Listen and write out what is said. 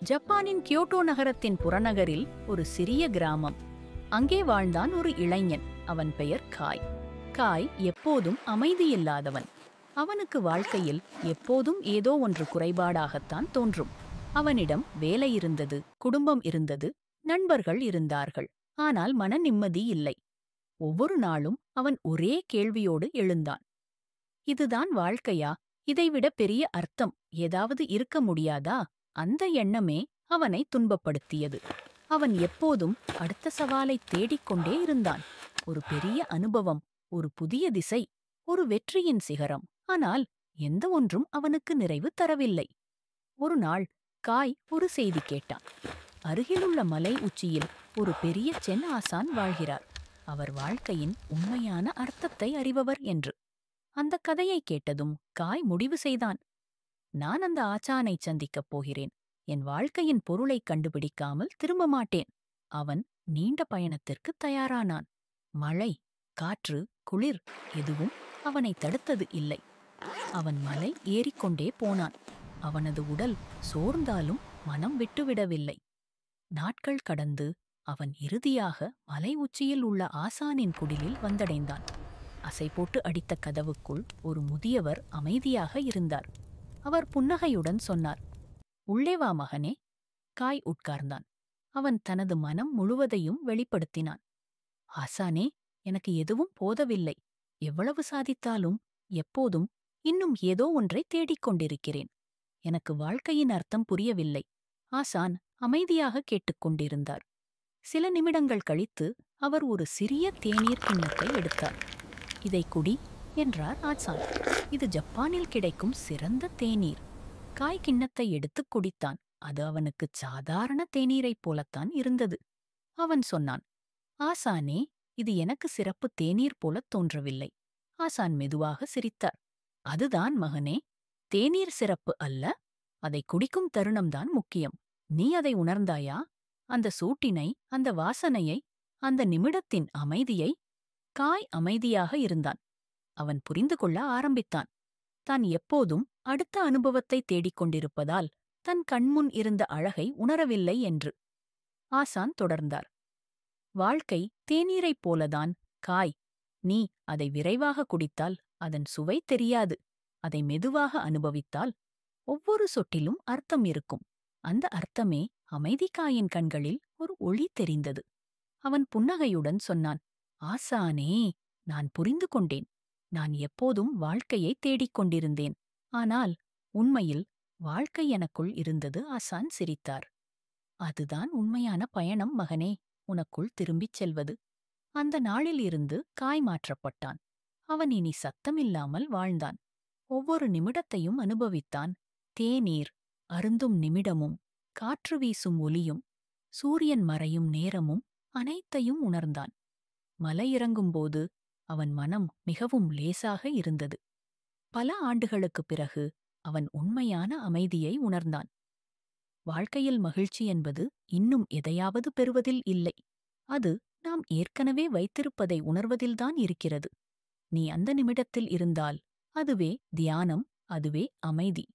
ஜப்பானின் கியோட்டோ நகரத்தின் புறநகரில் ஒரு சிறிய கிராமம். அங்கே வாழ்ந்தான் ஒரு இளைஞன். அவன் பெயர் காய். காய் எப்போதும் அமைதியில்லாதவன். அவனுக்கு வாழ்க்கையில் எப்போதும் ஏதோ ஒன்று குறைபாடாகத்தான் தோன்றும். அவனிடம் வேலை இருந்தது, குடும்பம் இருந்தது, நண்பர்கள் இருந்தார்கள். ஆனால் மன நிம்மதி இல்லை. ஒவ்வொரு நாளும் அவன் ஒரே கேள்வியோடு எழுந்தான். இதுதான் வாழ்க்கையா? இதைவிட பெரிய அர்த்தம் ஏதாவது இருக்க முடியாதா? அந்த எண்ணமே அவனை துன்பப்படுத்தியது. அவன் எப்போதும் அடுத்த சவாலை தேடிக்கொண்டே இருந்தான். ஒரு பெரிய அனுபவம், ஒரு புதிய திசை, ஒரு வெற்றியின் சிகரம். ஆனால் எந்த ஒன்றும் அவனுக்கு நிறைவு தரவில்லை. ஒரு நாள் காய் ஒரு செய்தி கேட்டான். அருகிலுள்ள மலை உச்சியில் ஒரு பெரிய சென் ஆசான் வாழ்கிறார். அவர் வாழ்க்கையின் உண்மையான அர்த்தத்தை அறிபவர் என்று. அந்த கதையை கேட்டதும் காய் முடிவு செய்தான். நான் அந்த ஆச்சானை சந்திக்கப் போகிறேன். என் வாழ்க்கையின் பொருளை கண்டுபிடிக்காமல் திரும்ப மாட்டேன். அவன் நீண்ட பயணத்திற்கு தயாரானான். மழை, காற்று, குளிர் எதுவும் அவனை தடுத்தது இல்லை. அவன் மலை ஏறிக்கொண்டே போனான். அவனது உடல் சோர்ந்தாலும் மனம் விட்டுவிடவில்லை. நாட்கள் கடந்து அவன் இறுதியாக மலை உச்சியில் உள்ள ஆசானின் குடிலில் வந்தடைந்தான். அசை போட்டு அடித்த கதவுக்குள் ஒரு முதியவர் அமைதியாக இருந்தார். அவர் புன்னகையுடன் சொன்னார், உள்ளே வா மகனே. காய் உட்கார்ந்தான். அவன் தனது மனம் முழுவதையும் வெளிப்படுத்தினான். ஆசானே, எனக்கு எதுவும் போதவில்லை. எவ்வளவு சாதித்தாலும் எப்போதும் இன்னும் ஏதோ ஒன்றை தேடிக் கொண்டிருக்கிறேன். எனக்கு வாழ்க்கையின் அர்த்தம் புரியவில்லை. ஆசான் அமைதியாக கேட்டுக்கொண்டிருந்தார். சில நிமிடங்கள் கழித்து அவர் ஒரு சிறிய தேநீர் கிண்ணத்தை எடுத்தார். இதை குடி என்றார் ஆசான். இது ஜப்பானில் கிடைக்கும் சிறந்த தேநீர். காய் கிண்ணத்தை எடுத்துக் குடித்தான். அது அவனுக்கு சாதாரண தேநீரைப் போலத்தான் இருந்தது. அவன் சொன்னான், ஆசானே, இது எனக்கு சிறப்பு தேநீர் போலத் தோன்றவில்லை. ஆசான் மெதுவாக சிரித்தார். அதுதான் மகனே, தேநீர் சிறப்பு அல்ல, அதை குடிக்கும் தருணம்தான் முக்கியம். நீ அதை உணர்ந்தாயா? அந்த சூட்டினை, அந்த வாசனையை, அந்த நிமிடத்தின் அமைதியை? காய் அமைதியாக இருந்தான். அவன் புரிந்து கொள்ள ஆரம்பித்தான். தான் எப்போதும் அடுத்த அனுபவத்தை தேடிக் கொண்டிருப்பதால் தன் கண்முன் இருந்த அழகை உணரவில்லை என்று. ஆசான் தொடர்ந்தார். வாழ்க்கை தேநீரைப் போலதான் காய். நீ அதை விரைவாக குடித்தால் அதன் சுவை தெரியாது. அதை மெதுவாக அனுபவித்தால் ஒவ்வொரு சொட்டிலும் அர்த்தம் இருக்கும். அந்த அர்த்தமே அமைதி. காயின் கண்களில் ஒரு ஒளி தெரிந்தது. அவன் புன்னகையுடன் சொன்னான், ஆசானே, நான் புரிந்து கொண்டேன். நான் எப்போதும் வாழ்க்கையை தேடிக் கொண்டிருந்தேன். ஆனால் உண்மையில் வாழ்க்கை எனக்குள் இருந்தது. ஆசான் சிரித்தார். அதுதான் உண்மையான பயணம் மகனே, உனக்குள் திரும்பிச் செல்வது. அந்த நாளில் இருந்து காய் மாற்றப்பட்டான். அவன் இனி சத்தமில்லாமல் வாழ்ந்தான். ஒவ்வொரு நிமிடத்தையும் அனுபவித்தான். தேநீர் அருந்தும் நிமிடமும், காற்று வீசும் ஒலியும், சூரியன் மறையும் நேரமும் அனைத்தையும் உணர்ந்தான். மலை இறங்கும்போது அவன் மனம் மிகவும் லேசாக இருந்தது. பல ஆண்டுகளுக்குப் பிறகு அவன் உண்மையான அமைதியை உணர்ந்தான். வாழ்க்கையில் மகிழ்ச்சி என்பது இன்னும் எதையாவது பெறுவதில் இல்லை. அது நாம் ஏற்கனவே வைத்திருப்பதை உணர்வதில்தான் இருக்கிறது. நீ அந்த நிமிடத்தில் இருந்தால் அதுவே தியானம், அதுவே அமைதி.